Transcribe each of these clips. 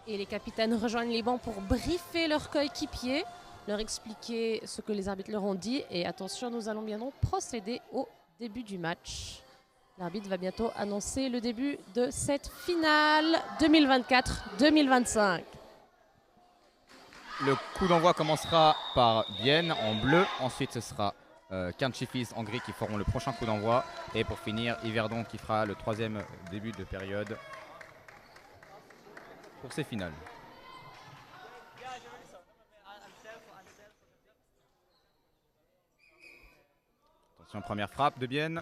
Et les capitaines rejoignent les bancs pour briefer leurs coéquipiers, leur expliquer ce que les arbitres leur ont dit. Et attention, nous allons bientôt procéder au début du match. L'arbitre va bientôt annoncer le début de cette finale 2024-2025. Le coup d'envoi commencera par Bienne en bleu. Ensuite, ce sera Cairns en gris qui feront le prochain coup d'envoi. Et pour finir, Yverdon qui fera le troisième début de période pour ces finales. Attention, première frappe de Bienne.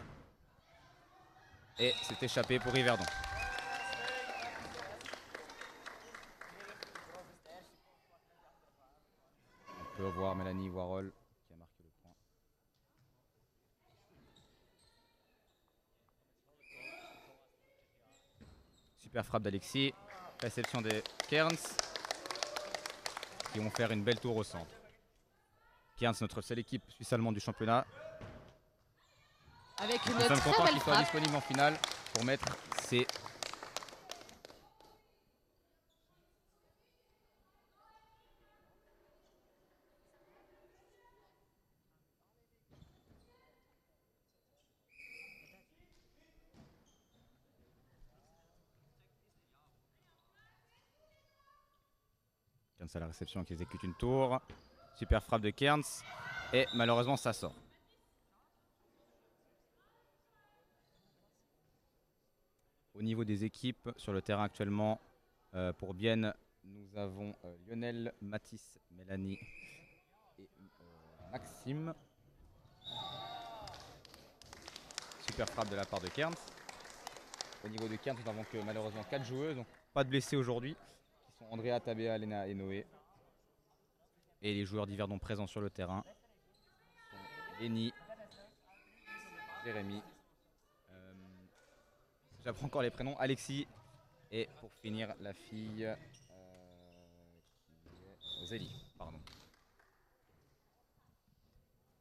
Et c'est échappé pour Yverdon. On peut voir Mélanie Warhol qui a marqué le point. Super frappe d'Alexis. Réception des Cairns qui vont faire une belle tour au centre. Cairns, notre seule équipe suisse-allemande du championnat. Avec une Nous sommes très contents belle qu'il soit frappe. disponible en finale pour mettre ses... Cairns à la réception qui exécute une tour. Super frappe de Cairns. Et malheureusement, ça sort. Au niveau des équipes sur le terrain actuellement, pour Bienne, nous avons Lionel, Mathis, Mélanie et Maxime. Super frappe de la part de Cairns. Au niveau de Cairns, nous n'avons que malheureusement 4 joueuses, donc pas de blessés aujourd'hui, qui sont Andrea, Tabea, Lena et Noé. Et les joueurs d'Yverdon présents sur le terrain sont Lenny, Jérémy, j'apprends encore les prénoms, Alexis et pour finir la fille qui est Zélie, pardon.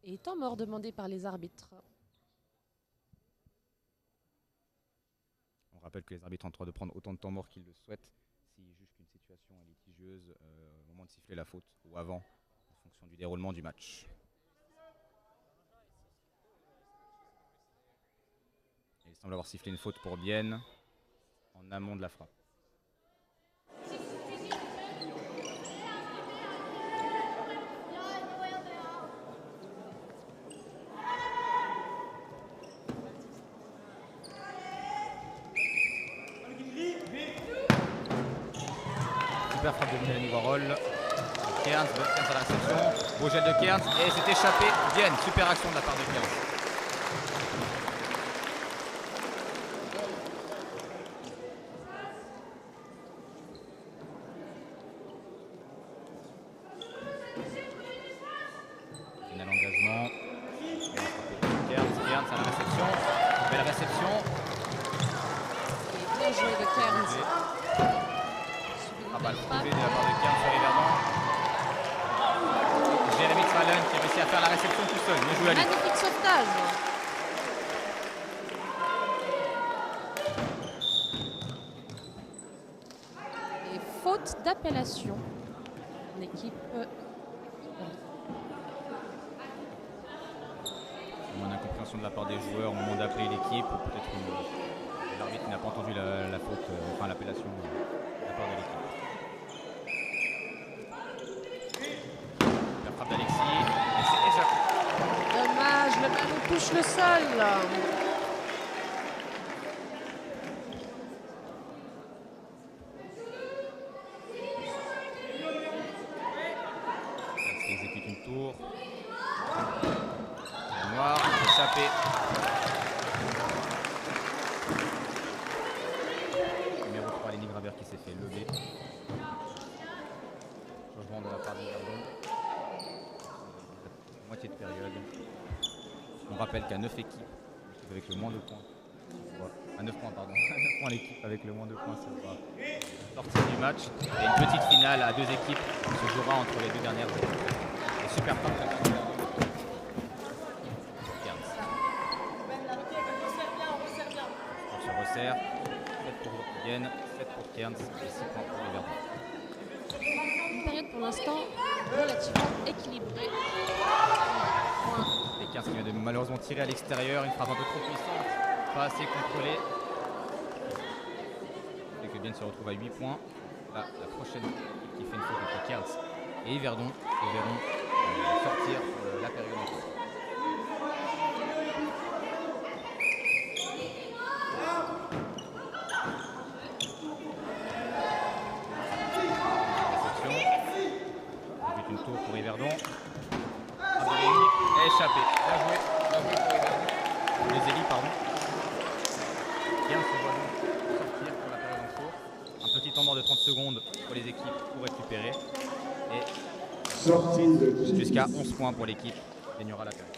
Et temps mort demandé par les arbitres. On rappelle que les arbitres ont le droit de prendre autant de temps mort qu'ils le souhaitent s'ils jugent qu'une situation est litigieuse au moment de siffler la faute ou avant, en fonction du déroulement du match. Et il semble avoir sifflé une faute pour Bienne en amont de la frappe. Super frappe de Mélanie Warhol. Cairns à la réception. Beau gel de Cairns et c'est échappé. Bienne, super action de la part de Cairns. Final engagement. Cairns à la réception. Belle réception. Et bien joué de Cairns. Balle privée de la part de Cairns sur Yverdon. Jérémy Trallen qui réussit à faire la réception tout seul. Bien joué à lui. Magnifique sauvetage. Et faute d'appellation. L'équipe. Moins d'incompréhension de la part des joueurs au moment d'appeler l'équipe, ou peut-être l'arbitre qui n'a pas entendu la faute, enfin l'appellation de la part de l'équipe. La frappe d'Alexis, et c'est échappé. Dommage, le ballon touche le sol. Qui exécute une tour. Noir, échappé. Numéro 3, Lenny Graver qui s'est fait lever. Changement de la part de Yverdon. Moitié de période. On rappelle qu'à 9 équipes, avec le moins de points. À 9 points, pardon. 9 points l'équipe avec le moins de points sera sortie du match. Et une petite finale à 2 équipes se jouera entre les 2 dernières équipes. Et super frappe de Cairns. On se resserre. 7 pour Vienne, 7 pour Cairns et 6 points pour Yverdon. Une période pour l'instant relativement équilibrée. Point. Et Cairns qui vient de malheureusement tirer à l'extérieur, une frappe un peu trop puissante, pas assez contrôlée. Et que Bienne se retrouve à 8 points. Là, la prochaine équipe qui fait une faute entre Cairns et Yverdon, et verront sortir pour la période en cours. Une tour pour Yverdon. Échappé. Bien joué. Bien joué pour Yverdon. Les élites, pardon. Bien se voit donc sortir pour la période en cours. Un petit temps mort de 30 secondes pour les équipes pour récupérer. Et jusqu'à 11 points pour l'équipe qui gagnera la période.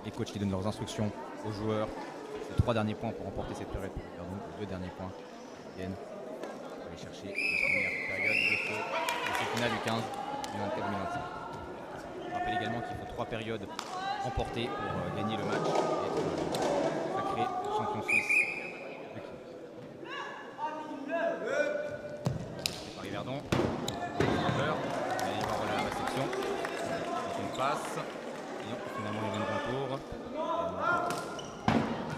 Les coachs qui donnent leurs instructions aux joueurs. Les 3 derniers points pour remporter cette période pour Yverdon. Les 2 derniers points viennent aller chercher la première période de ce final du 15 du 24-2025. Je rappelle également qu'il faut 3 périodes remportées pour gagner le match et être sacré champion suisse de kiné. C'est par Yverdon. Il va voilà la réception. C'est une passe. Et non, finalement il y a un tour.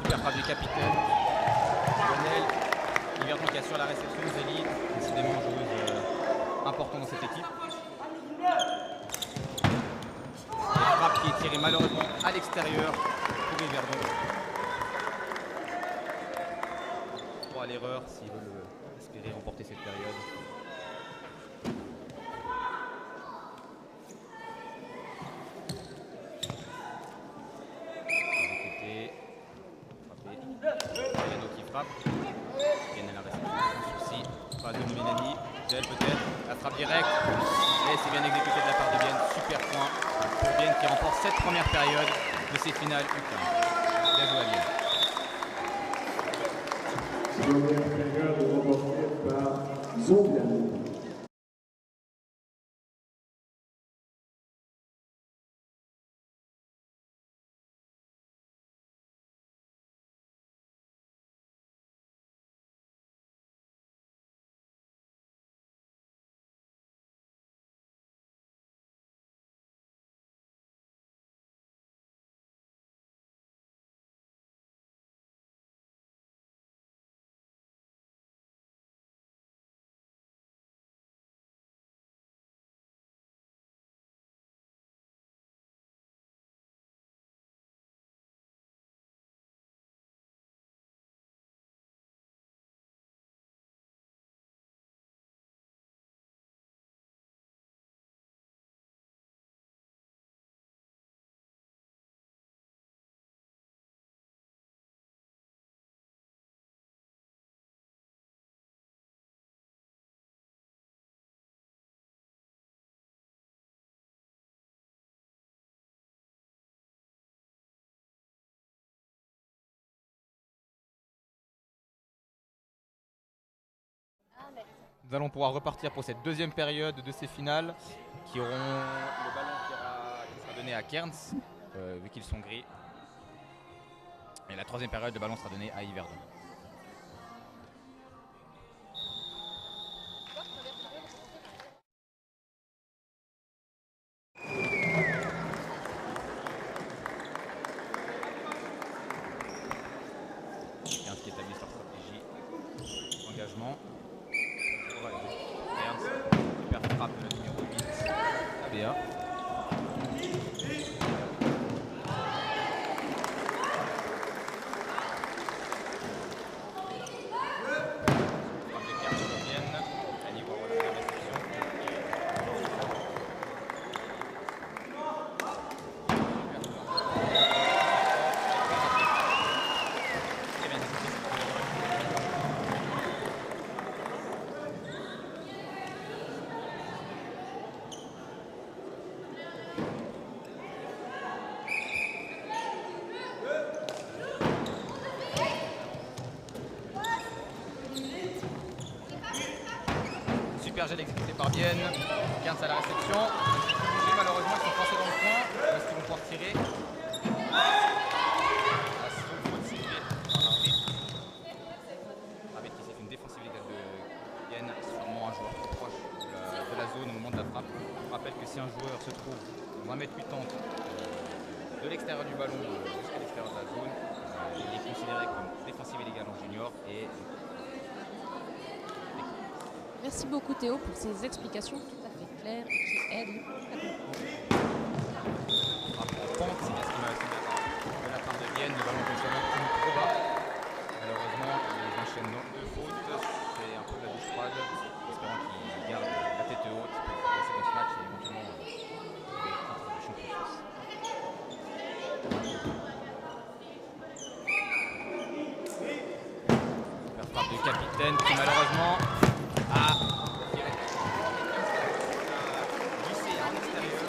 Super frappe du capitaine. Lionel. Yverdon qui assure la réception. Zélie, décidément joueuse importante dans cette équipe. Une frappe qui est tirée malheureusement à l'extérieur pour Yverdon. 3 à l'erreur s'ils veulent espérer remporter cette période. Peut-être, la frappe directe, et c'est bien exécuté de la part de Bienne, super point pour Bienne qui remporte cette première période de ces finales U15. Bien joué à Bienne. Première période remportée par Zondian. Nous allons pouvoir repartir pour cette deuxième période de ces finales qui auront le ballon qui sera donné à Cairns, vu qu'ils sont gris. Et la troisième période, le ballon sera donné à Yverdon. Cairns qui établit leur stratégie d'engagement. Super frappe le numéro 8, ABA. super gel exécuté par Bienne. Cairns à la réception. Malheureusement, ils sont coincés dans le coin. Est-ce qu'ils vont pouvoir tirer? Faute sifflée par l'arbitre. L'arbitre qui siffle une défensive légale de Bienne, sûrement un joueur trop proche de la zone au moment de la frappe. Je rappelle que si un joueur se trouve 20,80 m de l'extérieur du ballon jusqu'à l'extérieur de la zone, il est considéré comme défensive illégale en junior. Et Merci beaucoup Théo pour ces explications tout à fait claires et qui aident à comprendre. C'est bien ce qui m'a de la part de Bienne, le ballon est trop bas. Malheureusement, ils enchaînent deux fautes. C'est un peu de la douche froide, espérant qu'ils gardent la tête haute pour passer dans ce match et éventuellement le titre de champion suisse. Super frappe du capitaine qui malheureusement a glissé en extérieur.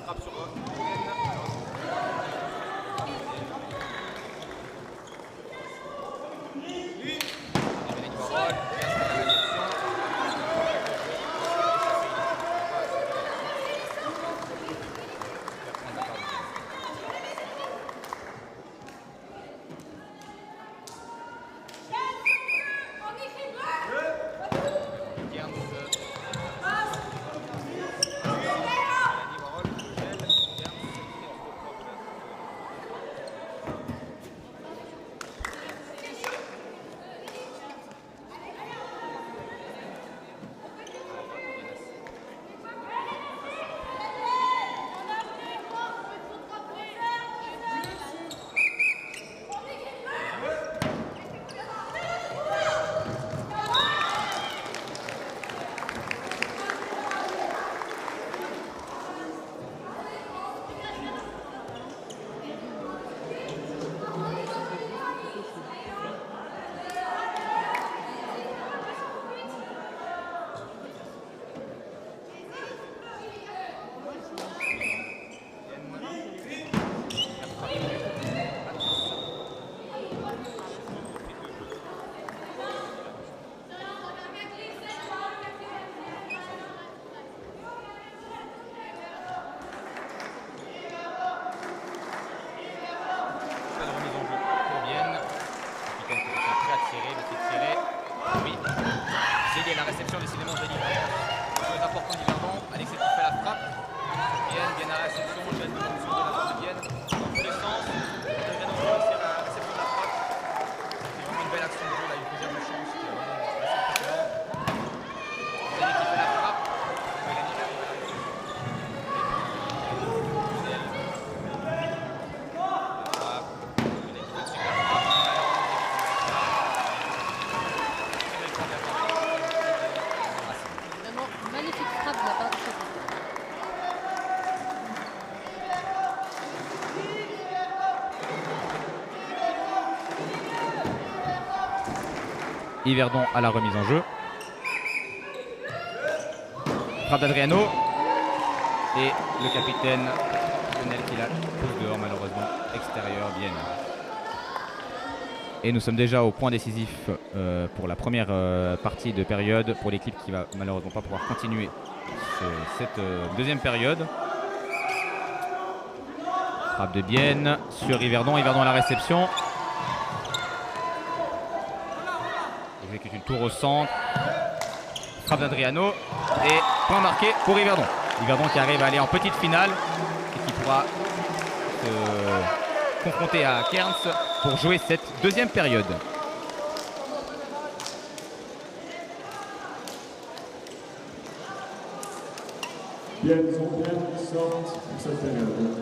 Frappe sur la réception, décidément Génie. Très important d'Yverdon. Alexis qui fait la frappe. Bienne à la réception. Gel de la part de Bienne. Dans tous les sens. Renaud réussit à la réception de la frappe. C'est vraiment une belle action de jeu. Là, une deuxième chance. Qui est vraiment assez impressionnant. Génie qui fait la frappe. Yverdon à la remise en jeu. Frappe d'Adriano. Et le capitaine Lionel qui la pousse dehors malheureusement. Extérieur, Bienne. Et nous sommes déjà au point décisif pour la première partie de période pour l'équipe qui va malheureusement pas pouvoir continuer cette deuxième période. Frappe de Bienne sur Yverdon. Yverdon à la réception. Exécute une tour au centre. Frappe d'Adriano. Et point marqué pour Yverdon. Yverdon qui arrive à aller en petite finale et qui pourra se confronter à Cairns pour jouer cette deuxième période. Bienne sortent pour cette période.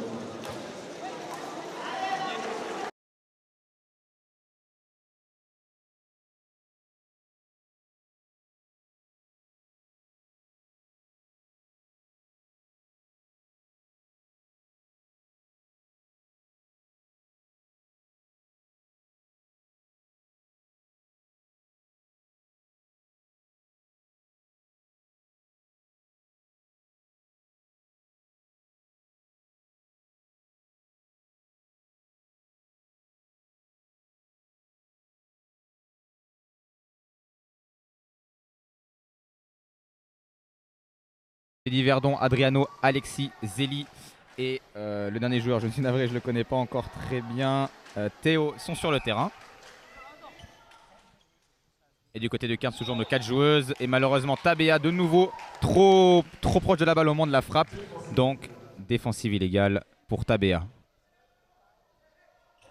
Yverdon, Adriano, Alexis, Zélie et le dernier joueur, je suis navré, je ne le connais pas encore très bien, Théo sont sur le terrain. Et du côté de Cairns, toujours nos 4 joueuses. Et malheureusement, Tabea de nouveau trop proche de la balle au moment de la frappe. Donc, défensive illégale pour Tabea.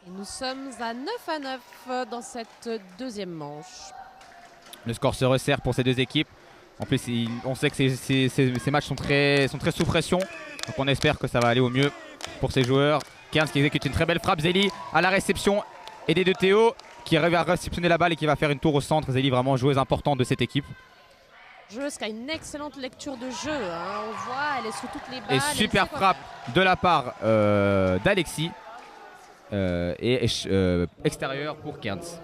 Et nous sommes à 9-9 dans cette deuxième manche. Le score se resserre pour ces deux équipes. En plus, on sait que ces matchs sont très sous pression. Donc on espère que ça va aller au mieux pour ces joueurs. Cairns qui exécute une très belle frappe. Zélie à la réception, aidé de Théo, qui arrive à réceptionner la balle et qui va faire une tour au centre. Zélie vraiment joueuse importante de cette équipe. Joueuse qui a une excellente lecture de jeu. Hein. On voit, elle est sous toutes les balles. Et super frappe de la part d'Alexis. Et extérieur pour Cairns.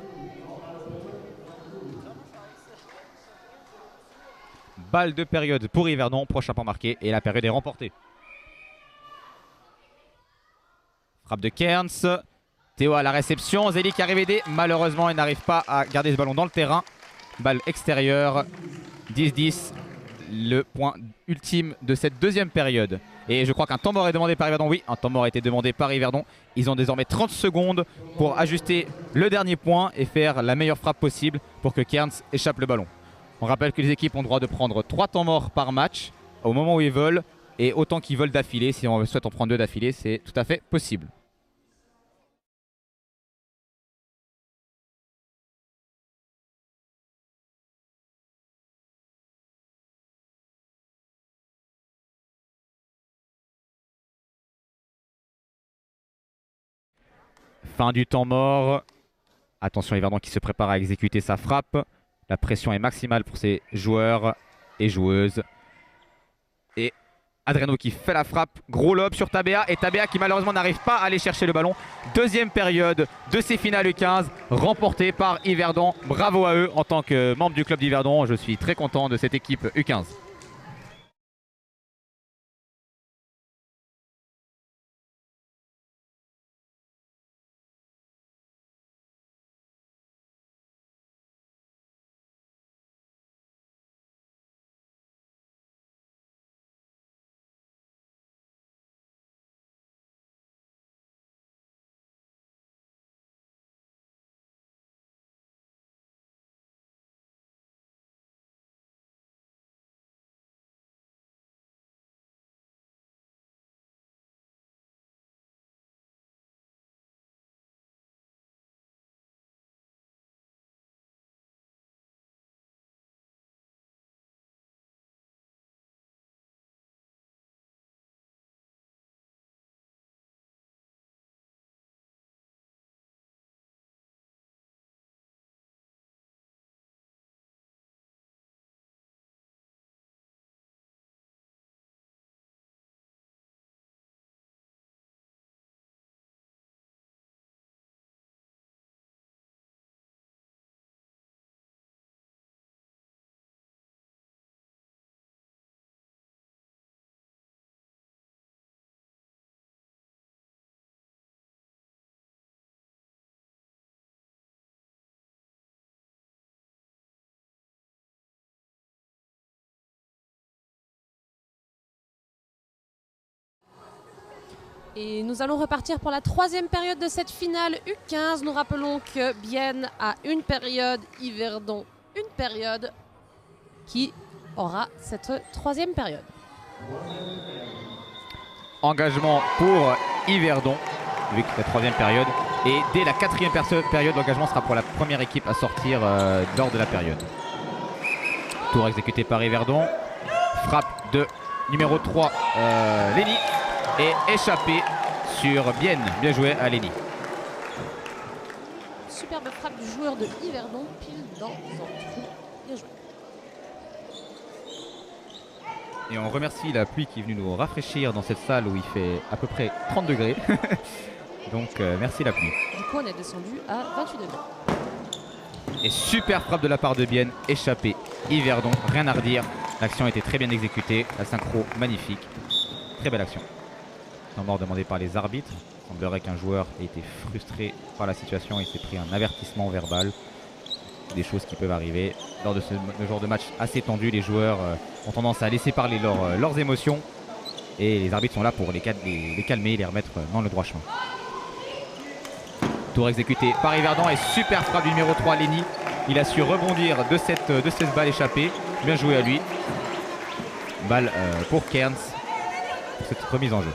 Balle de période pour Yverdon, prochain point marqué et la période est remportée. Frappe de Cairns, Théo à la réception, Zélie qui arrive aider, malheureusement il n'arrive pas à garder ce ballon dans le terrain. Balle extérieure, 10-10, le point ultime de cette deuxième période. Et je crois qu'un temps mort est demandé par Yverdon, oui, un temps mort a été demandé par Yverdon. Ils ont désormais 30 secondes pour ajuster le dernier point et faire la meilleure frappe possible pour que Cairns échappe le ballon. On rappelle que les équipes ont le droit de prendre 3 temps morts par match au moment où ils veulent et autant qu'ils veulent d'affilée. Si on souhaite en prendre 2 d'affilée, c'est tout à fait possible. Fin du temps mort. Attention Yverdon qui se prépare à exécuter sa frappe. La pression est maximale pour ses joueurs et joueuses. Et Adriano qui fait la frappe. Gros lob sur Tabea. Et Tabea qui malheureusement n'arrive pas à aller chercher le ballon. Deuxième période de ces finales U15 remportée par Yverdon. Bravo à eux en tant que membre du club d'Yverdon. Je suis très content de cette équipe U15. Et nous allons repartir pour la troisième période de cette finale U15. Nous rappelons que Bienne a une période, Yverdon une période. Qui aura cette troisième période? Engagement pour Yverdon, vu que c'est la troisième période. Et dès la quatrième période, l'engagement sera pour la première équipe à sortir lors de la période. Tour exécuté par Yverdon. Frappe de numéro 3, Lenny. Et échappé sur Bienne. Bien joué à Lenny. Superbe frappe du joueur de Yverdon, pile dans un trou. Bien joué. Et on remercie la pluie qui est venue nous rafraîchir dans cette salle où il fait à peu près 30 degrés. Donc merci la pluie. Du coup on est descendu à 28 degrés. Et super frappe de la part de Bienne, échappé Yverdon, rien à redire. L'action a été très bien exécutée, la synchro magnifique. Très belle action. Temps mort demandé par les arbitres. Il semblerait qu'un joueur ait été frustré par la situation et s'est pris un avertissement verbal. Des choses qui peuvent arriver. Lors de ce genre de match assez tendu, les joueurs ont tendance à laisser parler leurs émotions. Et les arbitres sont là pour les calmer et les remettre dans le droit chemin. Tour exécuté par Yverdon et super frappe du numéro 3, Lenny. Il a su rebondir de cette balle échappée. Bien joué à lui. Balle pour Cairns pour cette remise en jeu.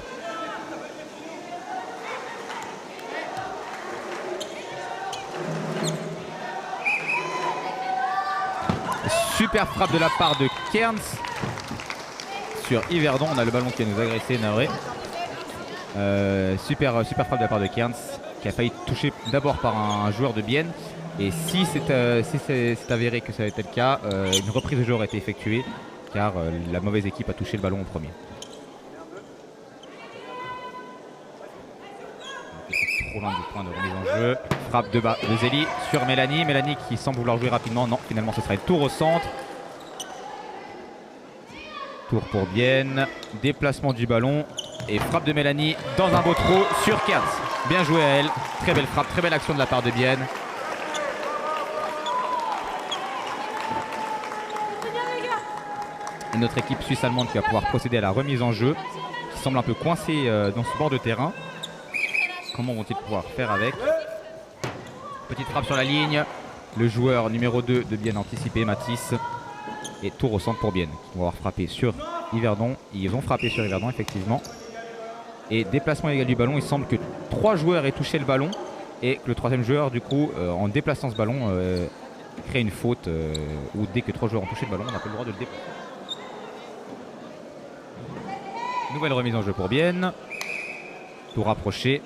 Super frappe de la part de Cairns sur Yverdon. On a le ballon qui va nous agresser, navré. Super frappe de la part de Cairns qui a failli toucher d'abord par un joueur de Bienne. Et si c'est avéré que ça a été le cas, une reprise de jeu aurait été effectuée car la mauvaise équipe a touché le ballon en premier. Trop loin du point de remise en jeu. Frappe de Zélie sur Mélanie. Mélanie qui semble vouloir jouer rapidement. Non, finalement ce sera une tour au centre. Tour pour Bienne. Déplacement du ballon. Et frappe de Mélanie dans un beau trou sur Cairns. Bien joué à elle. Très belle frappe, très belle action de la part de Bienne. Et notre équipe suisse-allemande qui va pouvoir procéder à la remise en jeu. Qui semble un peu coincée dans ce bord de terrain. Comment vont-ils pouvoir faire avec? Petite frappe sur la ligne. Le joueur numéro 2 de Bienne anticipé, Matisse. Et tour au centre pour Bienne, qui vont avoir frappé sur Yverdon. Ils ont frappé sur Yverdon, effectivement. Et déplacement égal du ballon. Il semble que 3 joueurs aient touché le ballon. Et que le troisième joueur, du coup, en déplaçant ce ballon, crée une faute. Où dès que 3 joueurs ont touché le ballon, on n'a pas le droit de le déplacer. Nouvelle remise en jeu pour Bienne. Tour rapproché.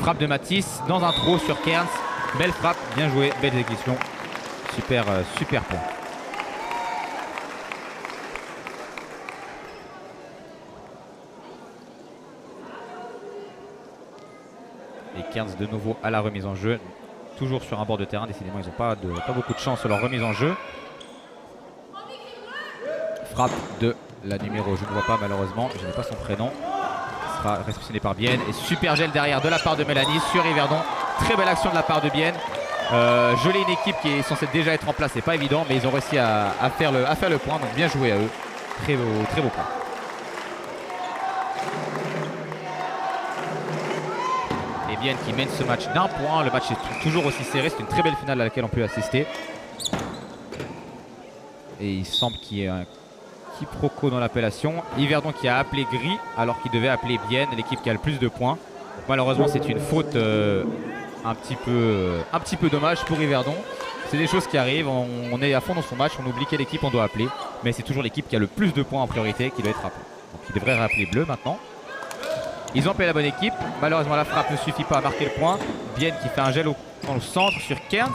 Frappe de Matisse dans un trou sur Cairns. Belle frappe, bien joué, belle exécution. Super point. Et Cairns de nouveau à la remise en jeu. Toujours sur un bord de terrain. Décidément, ils n'ont pas beaucoup de chance sur leur remise en jeu. Frappe de la numéro, je ne vois pas malheureusement, je n'ai pas son prénom. Réceptionné par Bienne et super gel derrière de la part de Mélanie sur Yverdon. Très belle action de la part de Bienne. Geler une équipe qui est censée déjà être en place, c'est pas évident, mais ils ont réussi à faire le point, donc bien joué à eux. Très beau point. Et Bienne qui mène ce match d'un point. Le match est toujours aussi serré, c'est une très belle finale à laquelle on peut assister. Et il semble qu'il y ait un quiproquo dans l'appellation. Yverdon qui a appelé Gris alors qu'il devait appeler Bienne, l'équipe qui a le plus de points. Malheureusement c'est une faute un petit peu dommage pour Yverdon. C'est des choses qui arrivent, on est à fond dans son match, on oublie quelle équipe on doit appeler. Mais c'est toujours l'équipe qui a le plus de points en priorité qui doit être appelée. Donc il devrait rappeler Bleu maintenant. Ils ont appelé la bonne équipe. Malheureusement la frappe ne suffit pas à marquer le point. Bienne qui fait un gel dans le centre sur Cairns.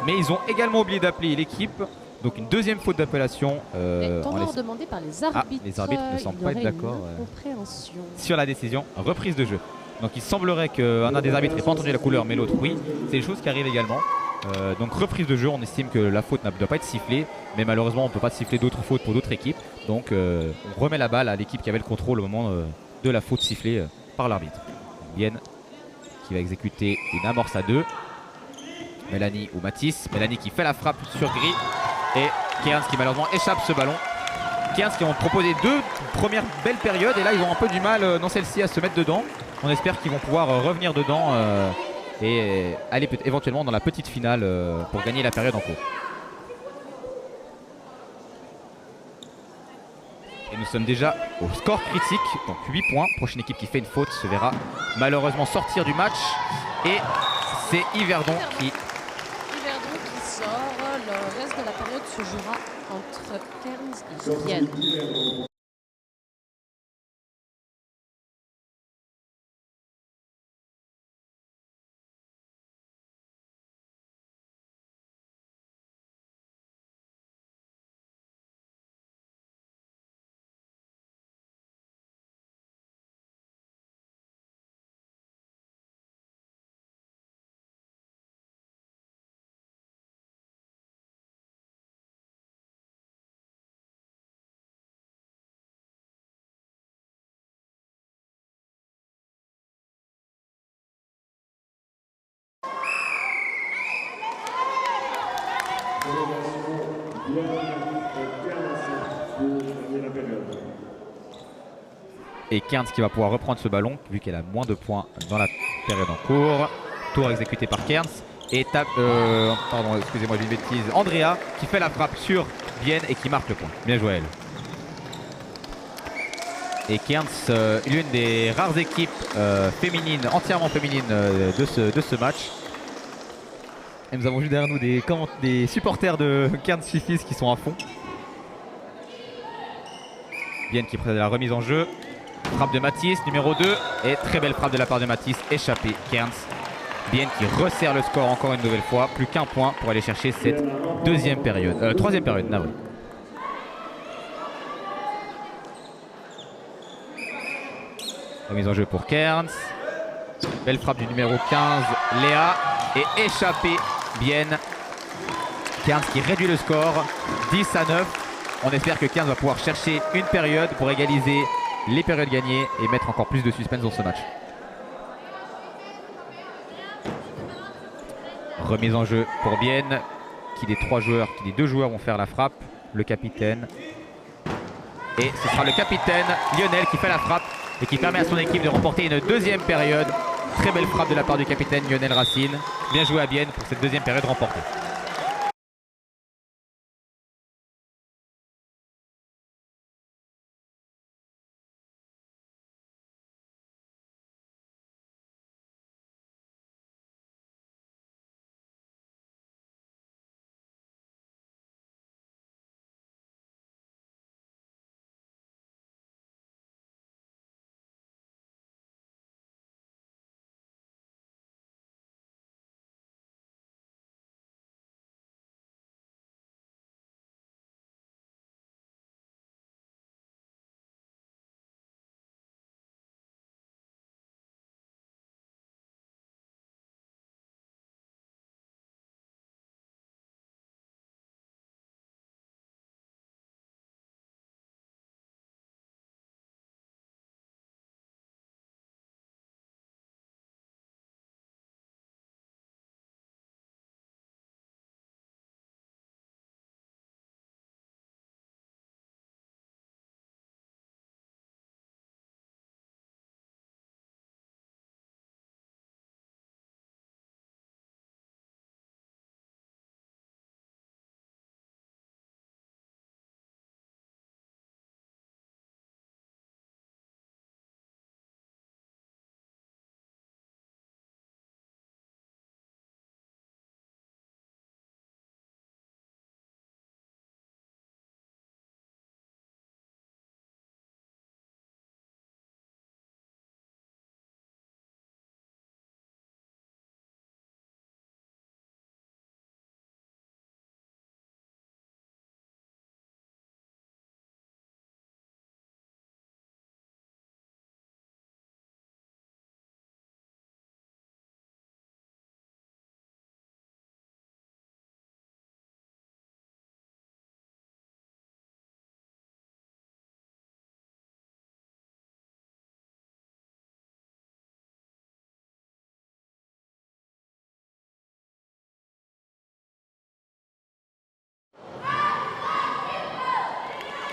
Mais ils ont également oublié d'appeler l'équipe. Donc une deuxième faute d'appellation. Temps mort demandé par les arbitres. Les arbitres ne semblent pas être d'accord sur la décision. Reprise de jeu. Donc il semblerait qu'un des arbitres n'ait pas entendu la couleur mais l'autre oui. C'est des choses qui arrivent également. Donc reprise de jeu, on estime que la faute ne doit pas être sifflée. Mais malheureusement on ne peut pas siffler d'autres fautes pour d'autres équipes. Donc on remet la balle à l'équipe qui avait le contrôle au moment de la faute sifflée par l'arbitre. Bienne qui va exécuter une amorce à 2. Mélanie ou Matisse. Mélanie qui fait la frappe sur Gris. Et Cairns qui malheureusement échappe ce ballon. Cairns qui ont proposé 2 premières belles périodes et là ils ont un peu du mal dans celle-ci à se mettre dedans. On espère qu'ils vont pouvoir revenir dedans et aller éventuellement dans la petite finale pour gagner la période en cours. Et nous sommes déjà au score critique, donc 8 points. Prochaine équipe qui fait une faute se verra malheureusement sortir du match. Et c'est Yverdon qui sort. Le reste de la période se jouera entre Cairns et Vienne. Et Cairns qui va pouvoir reprendre ce ballon vu qu'elle a moins de points dans la période en cours. Tour exécuté par Cairns. Et tape, pardon, excusez-moi, j'ai une bêtise. Andrea qui fait la frappe sur Vienne et qui marque le point. Bien joué à elle. Et Cairns, l'une des rares équipes féminines, entièrement féminines de ce match. Et nous avons juste derrière nous des supporters de Cairns Fifis qui sont à fond. Vienne qui procède à la remise en jeu. Frappe de Mathis, numéro 2. Et très belle frappe de la part de Mathis, échappée. Cairns. Vienne qui resserre le score encore une nouvelle fois. Plus qu'un point pour aller chercher cette troisième période, navré. Remise en jeu pour Cairns. Belle frappe du numéro 15, Léa. Et échappée, Vienne. Cairns qui réduit le score, 10-9. On espère que Cairns va pouvoir chercher une période pour égaliser les périodes gagnées et mettre encore plus de suspense dans ce match. Remise en jeu pour Vienne, qui des deux joueurs vont faire la frappe. Le capitaine. Et ce sera le capitaine Lionel qui fait la frappe et qui permet à son équipe de remporter une deuxième période. Très belle frappe de la part du capitaine Lionel Racine. Bien joué à Vienne pour cette deuxième période remportée.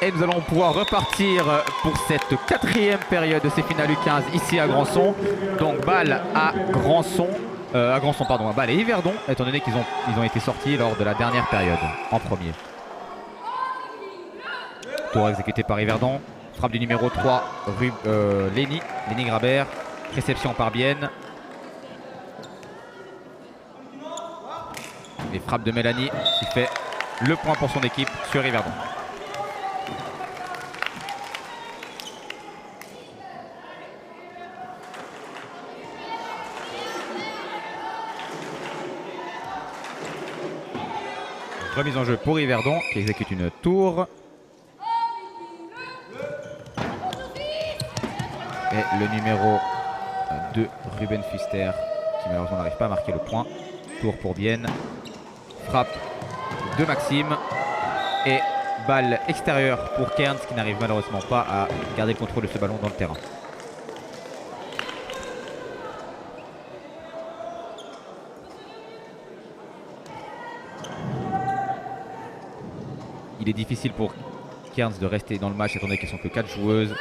Et nous allons pouvoir repartir pour cette 4e période de ces finales U15 ici à Grandson. Donc balle à Grandson, balle à Yverdon, étant donné qu'ils ont été sortis lors de la dernière période en premier. Tour exécuté par Yverdon, frappe du numéro 3, Lenny Grabert, réception par Bienne. Et frappe de Mélanie qui fait le point pour son équipe sur Yverdon. Remise en jeu pour Yverdon qui exécute une tour. Et le numéro 2, Ruben Fuster, qui malheureusement n'arrive pas à marquer le point. Tour pour Bienne. Frappe de Maxime. Et balle extérieure pour Cairns qui n'arrive malheureusement pas à garder le contrôle de ce ballon dans le terrain. Il est difficile pour Cairns de rester dans le match étant donné qu'elles sont que 4 joueuses.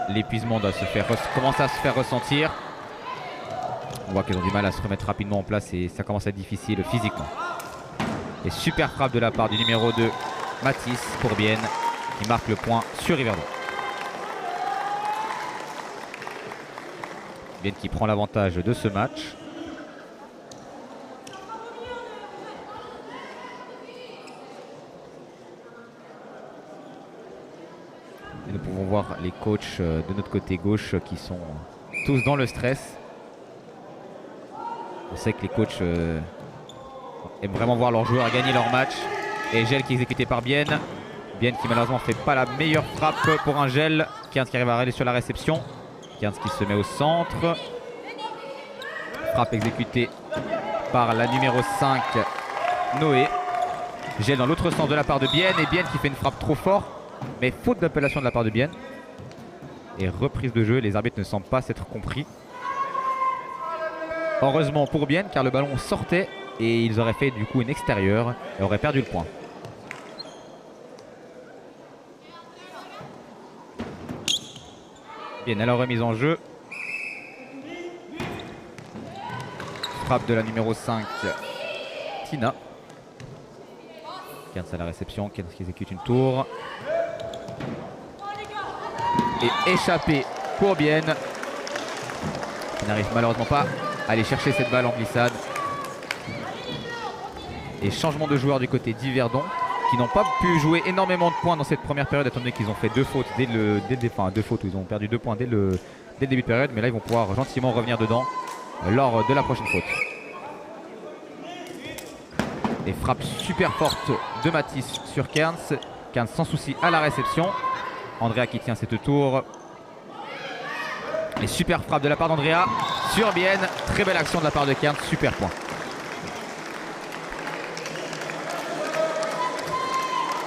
L'épuisement commence à se faire ressentir. On voit qu'elles ont du mal à se remettre rapidement en place et ça commence à être difficile physiquement. Et super frappe de la part du numéro 2, Mathis pour Bienne, qui marque le point sur Yverdon. Bienne qui prend l'avantage de ce match. Et nous pouvons voir les coachs de notre côté gauche qui sont tous dans le stress. On sait que les coachs aiment vraiment voir leurs joueurs gagner leur match. Et gel qui est exécuté par Bienne. Bienne qui malheureusement fait pas la meilleure frappe pour un gel. Cairns qui arrive à aller sur la réception. Cairns qui se met au centre. Frappe exécutée par la numéro 5, Noé. Gel dans l'autre sens de la part de Bienne. Et Bienne qui fait une frappe trop fort. Mais faute d'appellation de la part de Bienne. Et reprise de jeu, les arbitres ne semblent pas s'être compris. Heureusement pour Bienne car le ballon sortait et ils auraient fait du coup une extérieure et auraient perdu le point. Bienne à la remise en jeu. Frappe de la numéro 5, Tina. Cairns à la réception, Cairns qui exécute une tour. Et échappé pour Bienne. Qui n'arrive malheureusement pas à aller chercher cette balle en glissade. Et changement de joueur du côté d'Yverdon, qui n'ont pas pu jouer énormément de points dans cette première période, étant donné qu'ils ont fait 2 fautes deux fautes où ils ont perdu 2 points dès le début de période. Mais là ils vont pouvoir gentiment revenir dedans lors de la prochaine faute. Et frappe super forte de Mathis sur Cairns. Cairns sans souci à la réception. Andrea qui tient cette tour. Et super frappe de la part d'Andrea sur Bienne. Très belle action de la part de Cairns. Super point.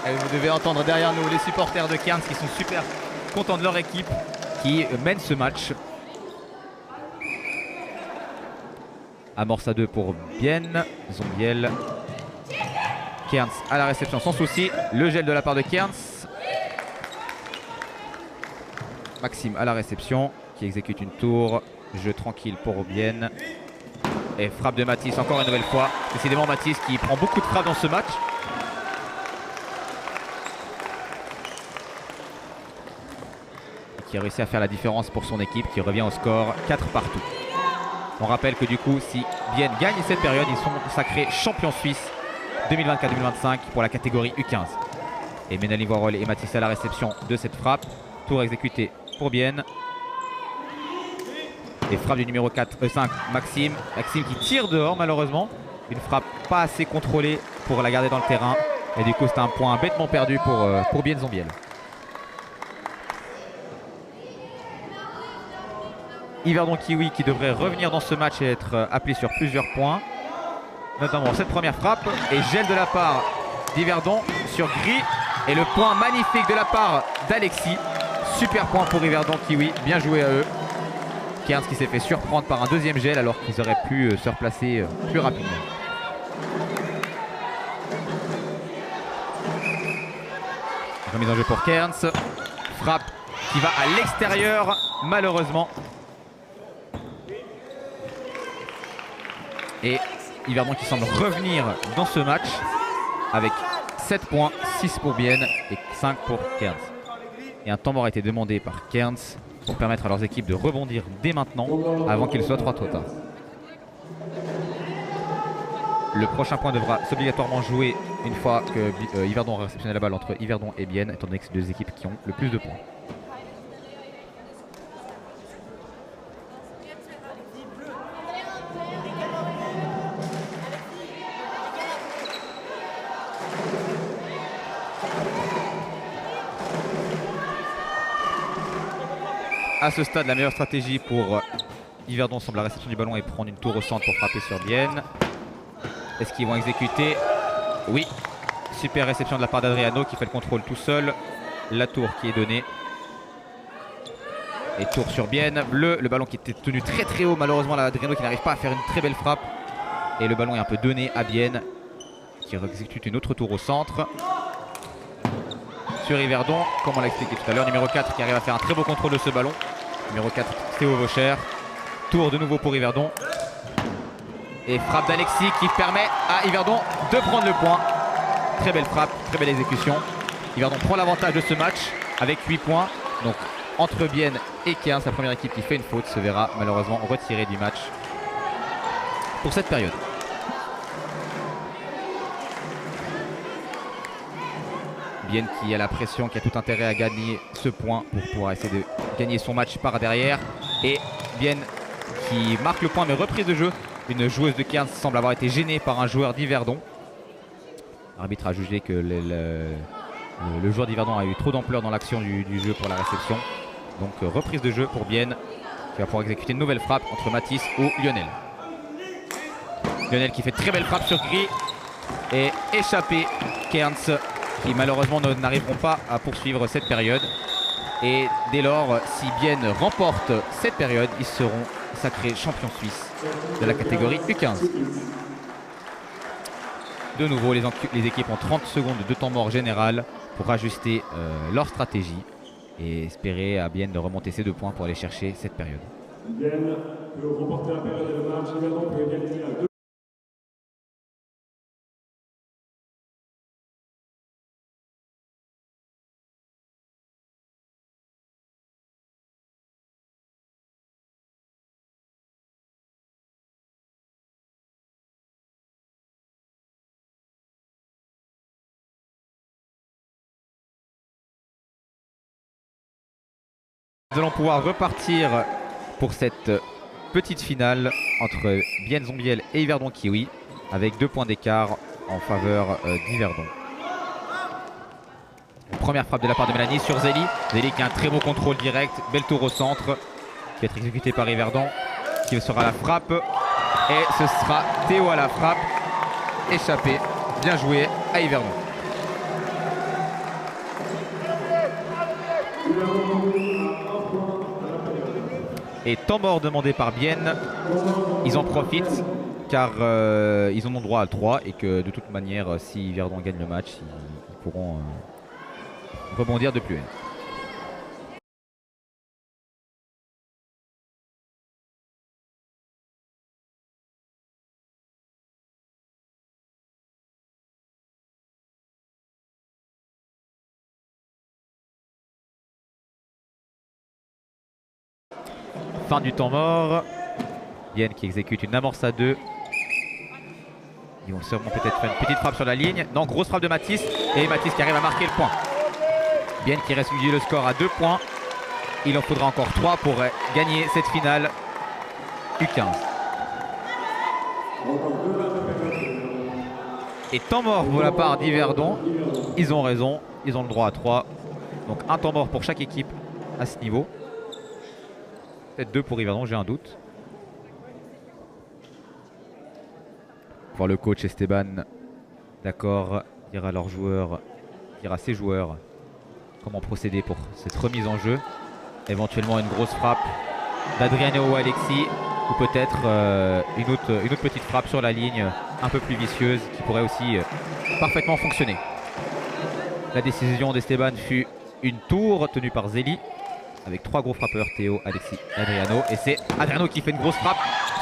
Et vous devez entendre derrière nous les supporters de Cairns qui sont super contents de leur équipe qui mène ce match. Amorce à 2 pour Bienne. Zombiel. Cairns à la réception sans souci. Le gel de la part de Cairns. Maxime à la réception qui exécute une tour. Jeu tranquille pour Bienne. Et frappe de Mathis encore une nouvelle fois. Décidément Mathis qui prend beaucoup de frappes dans ce match. Et qui a réussi à faire la différence pour son équipe qui revient au score 4 partout. On rappelle que du coup si Bienne gagne cette période, ils sont sacrés champions suisses 2024-2025 pour la catégorie U15. Et Ménalie Voirol et Mathis à la réception de cette frappe. Tour exécuté pour Bienne. Et frappe du numéro 5, Maxime. Maxime qui tire dehors malheureusement. Une frappe pas assez contrôlée pour la garder dans le terrain. Et du coup c'est un point bêtement perdu pour Bienne Zombiel. Yverdon Kiwi qui devrait revenir dans ce match et être appelé sur plusieurs points. Notamment cette première frappe. Et gel de la part d'Yverdon sur Gris. Et le point magnifique de la part d'Alexis. Super point pour Yverdon Kiwi. Bien joué à eux. Cairns qui s'est fait surprendre par un deuxième gel alors qu'ils auraient pu se replacer plus rapidement. Remise en jeu pour Cairns. Frappe qui va à l'extérieur, malheureusement. Et Yverdon qui semble revenir dans ce match avec 7 points, 6 pour Bienne et 5 pour Cairns. Et un temps mort a été demandé par Cairns pour permettre à leurs équipes de rebondir dès maintenant avant qu'il soit 3 trop tard. Le prochain point devra obligatoirement jouer une fois que Yverdon aura réceptionné la balle entre Yverdon et Bienne, étant donné que c'est deux équipes qui ont le plus de points. À ce stade, la meilleure stratégie pour Yverdon semble la réception du ballon et prendre une tour au centre pour frapper sur Bienne. Est-ce qu'ils vont exécuter? Oui. Super réception de la part d'Adriano qui fait le contrôle tout seul. La tour qui est donnée. Et tour sur Bienne. Bleu, le ballon qui était tenu très très haut. Malheureusement, Adriano qui n'arrive pas à faire une très belle frappe. Et le ballon est un peu donné à Bienne qui exécute une autre tour au centre. Sur Yverdon, comme on l'a expliqué tout à l'heure, numéro 4 qui arrive à faire un très beau contrôle de ce ballon. Numéro 4, Théo Vaucher. Tour de nouveau pour Yverdon. Et frappe d'Alexis qui permet à Yverdon de prendre le point. Très belle frappe, très belle exécution. Yverdon prend l'avantage de ce match avec 8 points. Donc entre Bienne et Cairns, la première équipe qui fait une faute se verra malheureusement retirée du match pour cette période. Bienne qui a la pression, qui a tout intérêt à gagner ce point pour pouvoir essayer de gagner son match par derrière. Et Bienne qui marque le point mais reprise de jeu. Une joueuse de Cairns semble avoir été gênée par un joueur d'Yverdon. L'arbitre a jugé que le joueur d'Yverdon a eu trop d'ampleur dans l'action du jeu pour la réception. Donc reprise de jeu pour Bienne qui va pouvoir exécuter une nouvelle frappe entre Mathis ou Lionel. Lionel qui fait très belle frappe sur Gris et échappé Cairns qui malheureusement n'arriveront pas à poursuivre cette période. Et dès lors, si Bienne remporte cette période, ils seront sacrés champions suisses de la catégorie U15. De nouveau, les équipes ont 30 secondes de temps mort général pour ajuster leur stratégie et espérer à Bienne de remonter ces 2 points pour aller chercher cette période. Bienne peut remporter la période et le match. Yverdon peut égaliser à 2. Nous allons pouvoir repartir pour cette petite finale entre Bienne Zombiel et Yverdon Kiwi avec 2 points d'écart en faveur d'Yverdon. Première frappe de la part de Mélanie sur Zélie. Zélie qui a un très beau contrôle direct, belle tour au centre qui va être exécutée par Yverdon qui sera la frappe et ce sera Théo à la frappe. Échappé, bien joué à Yverdon. Et temps mort demandé par Bienne, ils en profitent car ils en ont droit à 3 et que de toute manière si Yverdon gagne le match, ils pourront rebondir de plus haut. Fin du temps mort. Bienne qui exécute une amorce à 2. Ils vont sûrement peut-être faire une petite frappe sur la ligne. Non, grosse frappe de Mathis. Et Mathis qui arrive à marquer le point. Bienne qui réduit le score à 2 points. Il en faudra encore 3 pour gagner cette finale U15. Et temps mort pour la part d'Yverdon. Ils ont raison. Ils ont le droit à 3. Donc un temps mort pour chaque équipe à ce niveau. Peut-être 2 pour Yverdon, j'ai un doute. Voir le coach Esteban, d'accord, dire à leurs joueurs, dire à ses joueurs comment procéder pour cette remise en jeu. Éventuellement une grosse frappe d'Adriano ou Alexis, ou peut-être une autre petite frappe sur la ligne un peu plus vicieuse qui pourrait aussi parfaitement fonctionner. La décision d'Esteban fut une tour tenue par Zélie avec 3 gros frappeurs, Théo, Alexis, Adriano. Et c'est Adriano qui fait une grosse frappe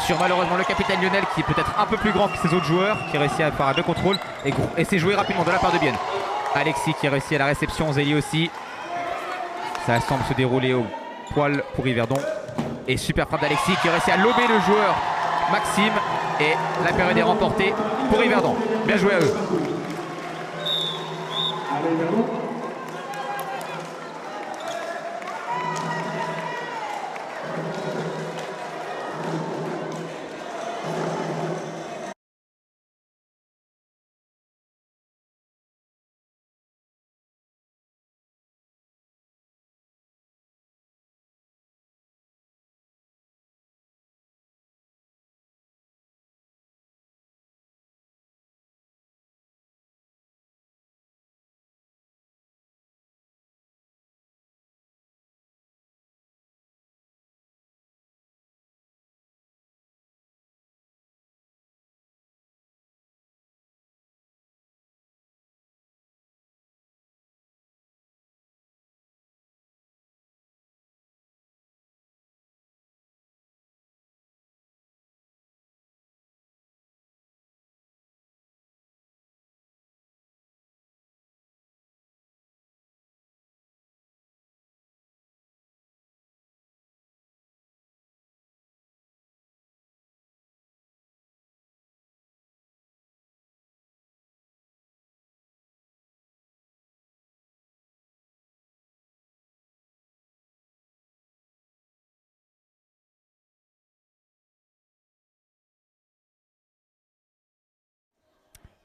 sur malheureusement le capitaine Lionel qui est peut-être un peu plus grand que ses autres joueurs, qui réussit à faire un bon contrôle et c'est joué rapidement de la part de Bienne. Alexis qui réussit à la réception, Zélie aussi. Ça semble se dérouler au poil pour Yverdon. Et super frappe d'Alexis qui réussit à lober le joueur Maxime. Et la période est remportée pour Yverdon. Bien joué à eux.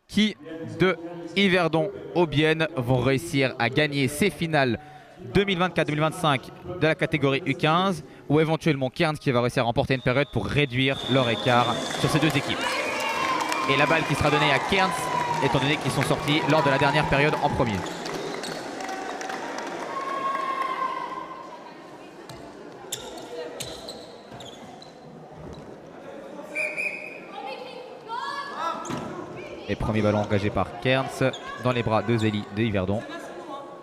Qui de Yverdon ou Bienne vont réussir à gagner ces finales 2024-2025 de la catégorie U15 ou éventuellement Cairns qui va réussir à remporter une période pour réduire leur écart sur ces deux équipes. Et la balle qui sera donnée à Cairns étant donné qu'ils sont sortis lors de la dernière période en premier. Et premier ballon engagé par Cairns dans les bras de Zélie de Yverdon.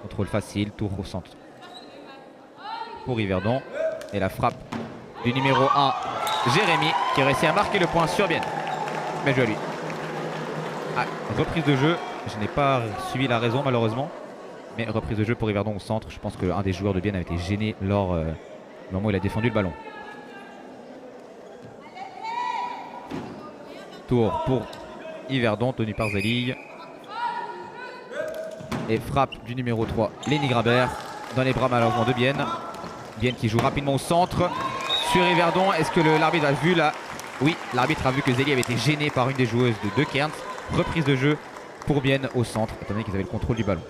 Contrôle facile, tour au centre pour Yverdon. Et la frappe du numéro 1, Jérémy, qui réussit à marquer le point sur Bienne. Bien joué à lui. Ah, reprise de jeu, je n'ai pas suivi la raison malheureusement. Mais reprise de jeu pour Yverdon au centre. Je pense qu'un des joueurs de Bienne a été gêné lors du moment où il a défendu le ballon. Tour pour Yverdon tenu par Zélie. Et frappe du numéro 3, Lenny Grabert, dans les bras malheureusement de Bienne. Bienne qui joue rapidement au centre sur Yverdon. Est-ce que l'arbitre a vu là? Oui, l'arbitre a vu que Zélie avait été gêné par une des joueuses de Cairns. Reprise de jeu pour Bienne au centre, étant donné qu'ils avaient le contrôle du ballon.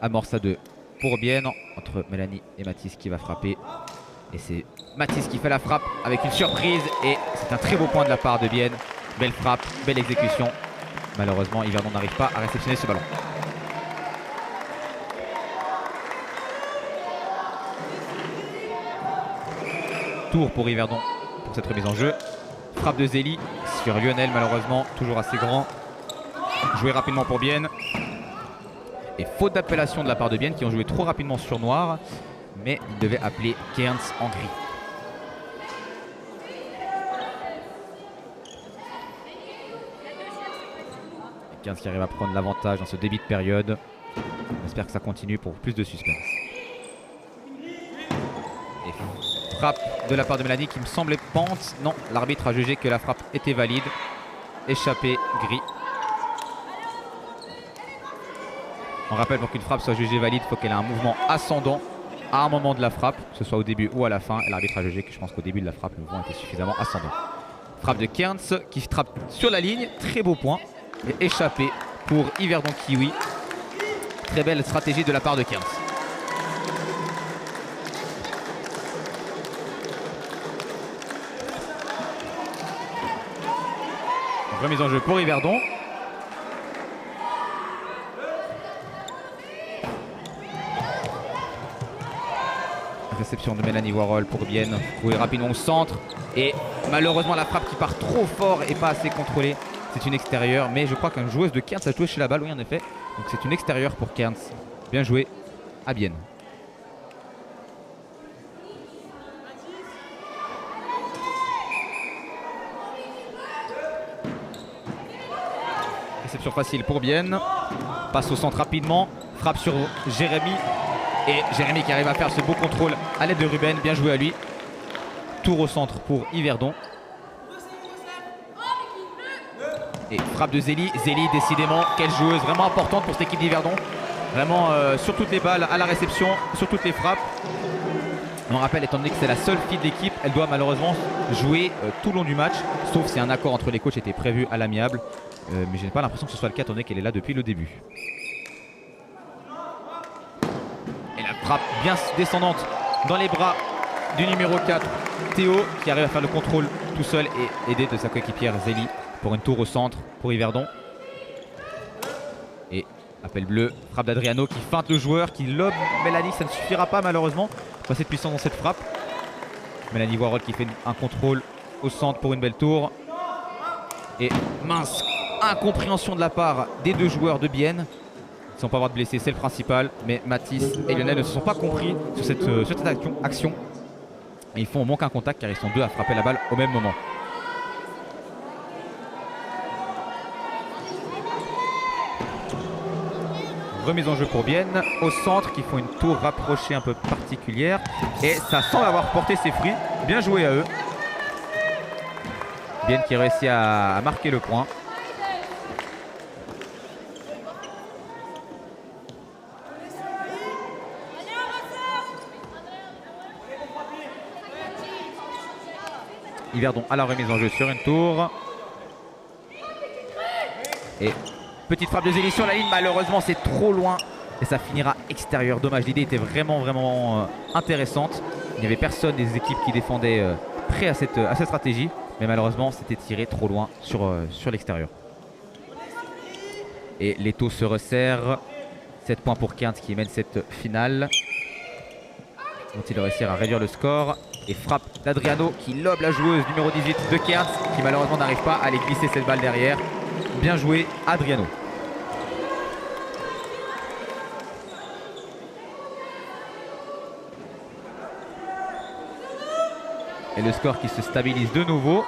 Amorce à 2 pour Bienne entre Mélanie et Mathis qui va frapper. Et c'est Mathis qui fait la frappe avec une surprise. Et c'est un très beau point de la part de Bienne. Belle frappe, belle exécution. Malheureusement, Yverdon n'arrive pas à réceptionner ce ballon. Tour pour Yverdon pour cette remise en jeu. Frappe de Zélie sur Lionel, malheureusement, toujours assez grand. Joué rapidement pour Bienne. Et faute d'appellation de la part de Bienne qui ont joué trop rapidement sur noir. Mais il devait appeler Cairns en gris. Cairns qui arrive à prendre l'avantage dans ce début de période. On espère que ça continue pour plus de suspense. Et frappe de la part de Mélanie qui me semblait pente. Non, l'arbitre a jugé que la frappe était valide. Échappé gris. On rappelle, pour qu'une frappe soit jugée valide, il faut qu'elle ait un mouvement ascendant à un moment de la frappe, que ce soit au début ou à la fin. Et l'arbitre a jugé que je pense qu'au début de la frappe, le mouvement était suffisamment ascendant. Frappe de Cairns qui frappe sur la ligne, très beau point. Et échappé pour Yverdon Kiwi. Très belle stratégie de la part de Cairns. Remise en jeu pour Yverdon. réception de Mélanie Warhol pour Bienne. Trouvé rapidement au centre. Et malheureusement la frappe qui part trop fort et pas assez contrôlée. C'est une extérieure. Mais je crois qu'une joueuse de Cairns a joué chez la balle, oui en effet. Donc c'est une extérieure pour Cairns. Bien joué à Bienne. Réception facile pour Bienne. Passe au centre rapidement. Frappe sur Jérémy. Et Jérémy qui arrive à faire ce beau contrôle à l'aide de Ruben. Bien joué à lui. Tour au centre pour Yverdon. Et frappe de Zélie. Zélie décidément, quelle joueuse vraiment importante pour cette équipe d'Yverdon. Vraiment sur toutes les balles, à la réception, sur toutes les frappes. On rappelle, étant donné que c'est la seule fille de l'équipe, elle doit malheureusement jouer tout le long du match. Sauf si un accord entre les coachs était prévu à l'amiable. Mais je n'ai pas l'impression que ce soit le cas étant donné qu'elle est là depuis le début. Et la frappe bien descendante dans les bras du numéro 4, Théo, qui arrive à faire le contrôle tout seul et aidé de sa coéquipière Zélie pour une tour au centre pour Yverdon. Et appel bleu, frappe d'Adriano qui feinte le joueur, qui lobe Mélanie, ça ne suffira pas malheureusement. Pas assez de puissance dans cette frappe. Mélanie Warhol qui fait un contrôle au centre pour une belle tour. Et mince, incompréhension de la part des deux joueurs de Bienne. Ils ne sont pas avoir de blessés, c'est le principal. Mais Mathis et Lionel ne se sont pas compris sur cette action. Et ils font au moins qu'un contact car ils sont deux à frapper la balle au même moment. Remise en jeu pour Bienne au centre qui font une tour rapprochée un peu particulière. Et ça semble avoir porté ses fruits. Bien joué à eux. Bienne qui réussit à marquer le point. Yverdon à la remise en jeu sur une tour. Et petite frappe de Zélie sur la ligne. Malheureusement c'est trop loin. Et ça finira extérieur. Dommage, l'idée était vraiment intéressante. Il n'y avait personne des équipes qui défendaient prêt à cette stratégie. Mais malheureusement c'était tiré trop loin sur l'extérieur. Et l'étau se resserre. 7 points pour Cairns qui mène cette finale. Vont-ils réussir à réduire le score? Et frappe d'Adriano qui lobe la joueuse numéro 18 de Cairns qui malheureusement n'arrive pas à aller glisser cette balle derrière. Bien joué Adriano. Et le score qui se stabilise de nouveau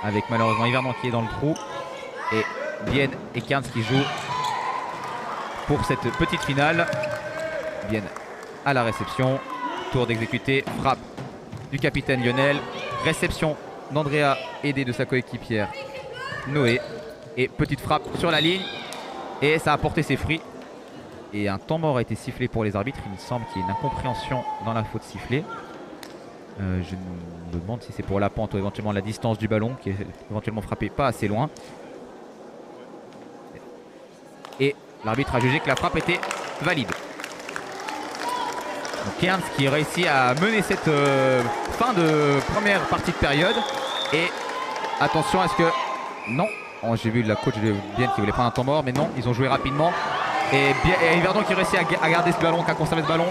avec malheureusement Yverdon qui est dans le trou et Bienne et Cairns qui jouent pour cette petite finale. Bienne à la réception, tour d'exécuter, frappe du capitaine Lionel, réception d'Andrea aidé de sa coéquipière Noé et petite frappe sur la ligne et ça a porté ses fruits et un temps mort a été sifflé pour les arbitres. Il me semble qu'il y a une incompréhension dans la faute sifflée. Je me demande si c'est pour la pente ou éventuellement la distance du ballon qui est éventuellement frappé pas assez loin. Et l'arbitre a jugé que la frappe était valide. Donc Cairns qui réussit à mener cette fin de première partie de période. Et attention, est-ce que... Non, oh, j'ai vu la coach de Bienne qui voulait prendre un temps mort, mais non, ils ont joué rapidement. Et Yverdon qui réussit à garder ce ballon, qui a conservé ce ballon.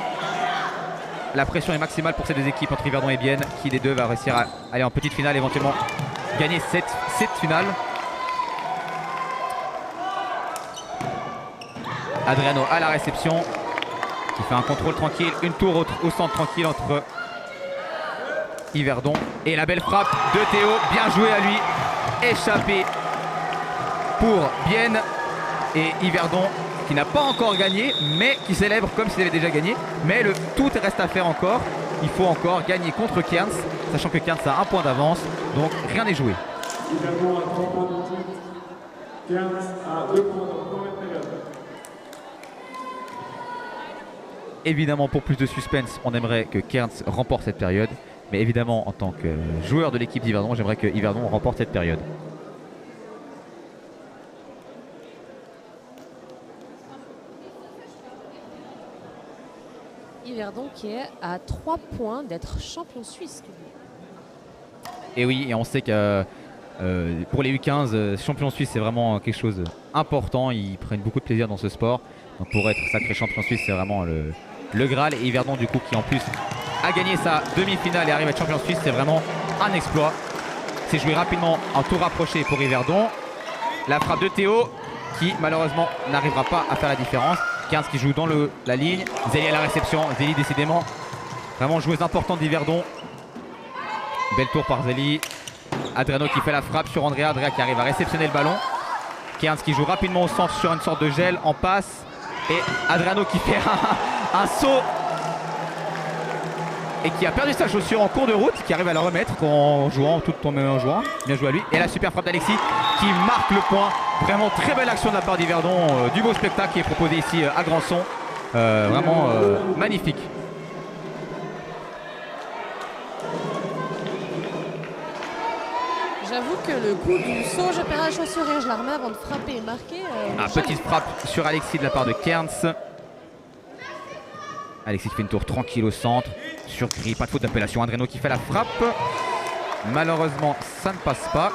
La pression est maximale pour ces deux équipes entre Yverdon et Bienne. Qui des deux va réussir à aller en petite finale, éventuellement gagner cette finale. Adriano à la réception qui fait un contrôle tranquille, une tour au centre tranquille entre Yverdon et la belle frappe de Théo, bien joué à lui, échappé pour Bienne et Yverdon qui n'a pas encore gagné mais qui célèbre comme s'il avait déjà gagné, mais tout reste à faire encore. Il faut encore gagner contre Cairns, sachant que Cairns a un point d'avance, donc rien n'est joué. Yverdon a 3 points de titre, Cairns a 2 points dans la première période. Évidemment, pour plus de suspense, on aimerait que Cairns remporte cette période. Mais évidemment, en tant que joueur de l'équipe d'Yverdon, j'aimerais que Yverdon remporte cette période. Yverdon qui est à 3 points d'être champion suisse. Et oui, et on sait que pour les U15, champion suisse, c'est vraiment quelque chose d'important. Ils prennent beaucoup de plaisir dans ce sport. Donc pour être sacré champion suisse, c'est vraiment le Graal. Et Yverdon, du coup, qui en plus à gagner sa demi-finale et arrive à être champion suisse, c'est vraiment un exploit. C'est joué rapidement en tour rapproché pour Yverdon. La frappe de Théo qui malheureusement n'arrivera pas à faire la différence. 15 qui joue dans la ligne. Zélie à la réception. Zélie décidément vraiment joueuse importante d'Yverdon. Belle tour par Zélie. Adriano qui fait la frappe sur Andrea. Andrea qui arrive à réceptionner le ballon. 15 qui joue rapidement au centre sur une sorte de gel en passe. Et Adriano qui fait un saut et qui a perdu sa chaussure en cours de route, qui arrive à la remettre en jouant, tout en jouant. Bien joué à lui. Et la super frappe d'Alexis qui marque le point. Vraiment très belle action de la part d'Yverdon. Du beau spectacle qui est proposé ici à Grandson. Vraiment magnifique. J'avoue que le coup du saut, je perds la chaussure et je la remets avant de frapper et marquer. Petite frappe sur Alexis de la part de Kearns. Alexis qui fait une tour tranquille au centre. Sur gris, pas de faute d'appellation. Adriano qui fait la frappe. Malheureusement, ça ne passe pas.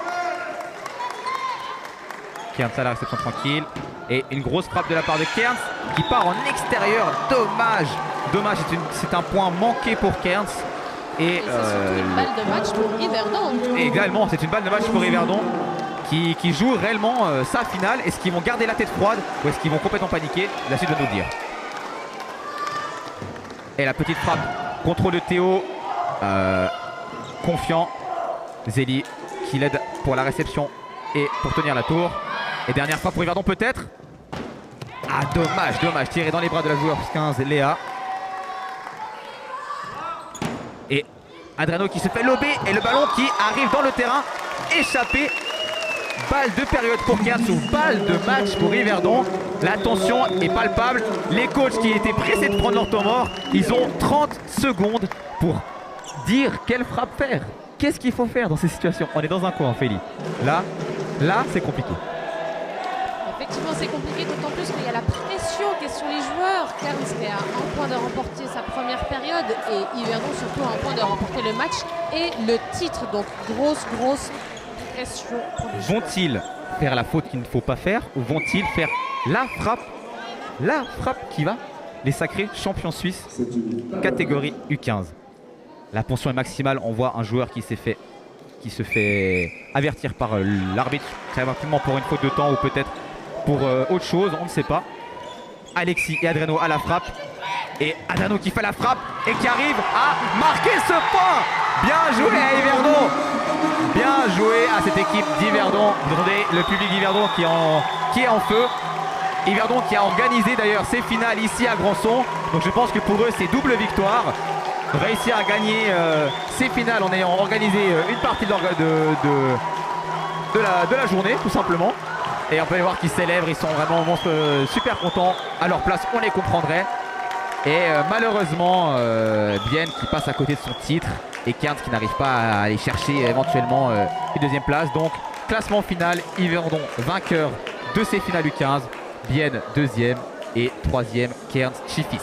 Kearns à la réception tranquille. Et une grosse frappe de la part de Kearns qui part en extérieur. Dommage. Dommage, c'est un point manqué pour Kearns. Et c'est surtout une balle de match pour Yverdon. Également, c'est une balle de match pour Yverdon qui joue réellement sa finale. Est-ce qu'ils vont garder la tête froide ou est-ce qu'ils vont complètement paniquer? La suite de nous le dire. Et la petite frappe, contrôle de Théo, confiant. Zélie qui l'aide pour la réception et pour tenir la tour. Et dernière frappe pour Yverdon peut-être. Ah dommage, dommage, tiré dans les bras de la joueuse 15, Léa. Et Adriano qui se fait lober et le ballon qui arrive dans le terrain, échappé. Balle de période pour Kearns ou balle de match pour Yverdon. La tension est palpable. Les coachs qui étaient pressés de prendre leur temps mort, ils ont 30 secondes pour dire quelle frappe faire. Qu'est-ce qu'il faut faire dans ces situations? On est dans un coin, Ophélie. Là c'est compliqué. Effectivement, c'est compliqué, d'autant plus qu'il y a la pression qui est sur les joueurs. Kearns qui a un point de remporter sa première période et Yverdon surtout un point de remporter le match et le titre. Donc grosse pression pour les joueurs. Vont-ils faire la faute qu'il ne faut pas faire ou vont-ils faire la frappe qui va les sacrer champions suisses catégorie U15? La tension est maximale. On voit un joueur qui se fait avertir par l'arbitre très rapidement pour une faute de temps ou peut-être pour autre chose, on ne sait pas. Alexis et Adriano à la frappe. Et Adriano qui fait la frappe et qui arrive à marquer ce point. Bien joué à Yverdon. Bien joué à cette équipe d'Yverdon. Vous entendez le public d'Yverdon qui est en feu. Yverdon qui a organisé d'ailleurs ses finales ici à Grandson. Donc je pense que pour eux c'est double victoire. Réussir à gagner ces finales en ayant organisé une partie de la journée tout simplement. Et on peut les voir qu'ils célèbrent, ils sont vraiment super contents. À leur place, on les comprendrait. Et malheureusement, Bienne qui passe à côté de son titre et Kearns qui n'arrive pas à aller chercher éventuellement une deuxième place. Donc, classement final, Yverdon vainqueur de ces finales U15. Bienne deuxième et troisième, Kearns Chifis.